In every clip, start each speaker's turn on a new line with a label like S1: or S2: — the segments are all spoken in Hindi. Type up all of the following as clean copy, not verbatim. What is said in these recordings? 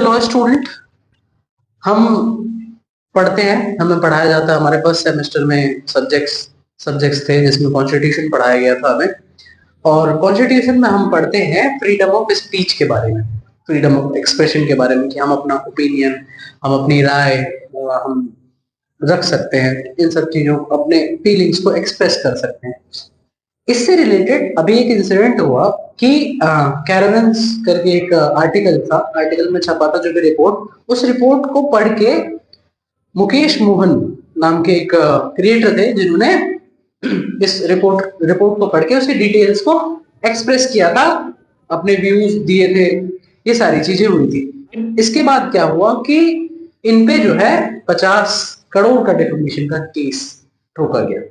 S1: लॉ स्टूडेंट, हम पढ़ते हैं, हमें पढ़ाया जाता है, हमारे फर्स्ट सेमेस्टर में सब्जेक्ट्स थे जिसमें कॉन्स्टिट्यूशन पढ़ाया गया था हमें। और कॉन्स्टिट्यूशन में हम पढ़ते हैं फ्रीडम ऑफ स्पीच के बारे में, फ्रीडम ऑफ एक्सप्रेशन के बारे में, कि हम अपना ओपिनियन, हम अपनी राय हम रख सकते हैं, इन सब चीजों अपने फीलिंग्स को एक्सप्रेस कर सकते हैं। इससे रिलेटेड अभी एक इंसिडेंट हुआ कि कैरावेंस करके एक आर्टिकल था, आर्टिकल में छपा था जो भी रिपोर्ट, उस रिपोर्ट को पढ़ के मुकेश मोहन नाम के एक क्रिएटर थे जिन्होंने इस रिपोर्ट को पढ़ के उसकी डिटेल्स को एक्सप्रेस किया था, अपने व्यूज दिए थे, ये सारी चीजें हुई थी। इसके बाद क्या हुआ कि इन पे जो है 50 करोड़ का डिफेमेशन का केस ठोका गया।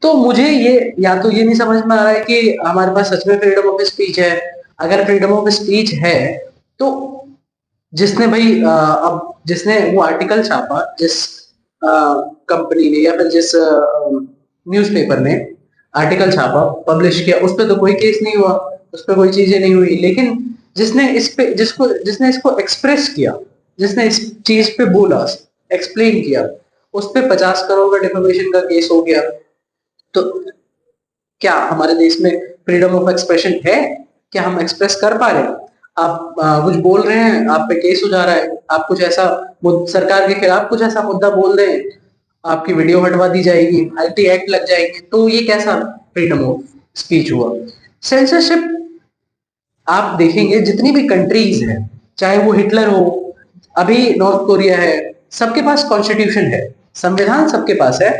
S1: तो मुझे ये या तो ये नहीं समझ में आ रहा है कि हमारे पास सच में फ्रीडम ऑफ स्पीच है। अगर फ्रीडम ऑफ स्पीच है तो जिसने भाई अब जिसने वो आर्टिकल छापा, जिस कंपनी ने या फिर जिस न्यूज़पेपर ने आर्टिकल छापा, पब्लिश किया, उस पर तो कोई केस नहीं हुआ, उस पर कोई चीजें नहीं हुई। लेकिन जिसने इसको एक्सप्रेस किया, जिसने इस चीज पे बोला, एक्सप्लेन किया, उस पे 50 करोड़ का डिफेमेशन का केस हो गया। तो क्या हमारे देश में फ्रीडम ऑफ एक्सप्रेशन है? क्या हम एक्सप्रेस कर पा रहे हैं? आप कुछ बोल रहे हैं, आप पे केस हो जा रहा है। आप कुछ ऐसा सरकार के खिलाफ कुछ ऐसा मुद्दा बोल रहे हैं, आपकी वीडियो हटवा दी जाएगी, आईटी एक्ट लग जाएगी। तो ये कैसा फ्रीडम ऑफ स्पीच हुआ? सेंसरशिप आप देखेंगे जितनी भी कंट्रीज है, चाहे वो हिटलर हो, अभी नॉर्थ कोरिया है, सबके पास कॉन्स्टिट्यूशन है, संविधान सबके पास है।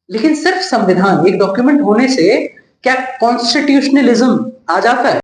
S1: लेकिन सिर्फ संविधान, एक डॉक्यूमेंट होने से क्या कॉन्स्टिट्यूशनलिज्म आ जाता है?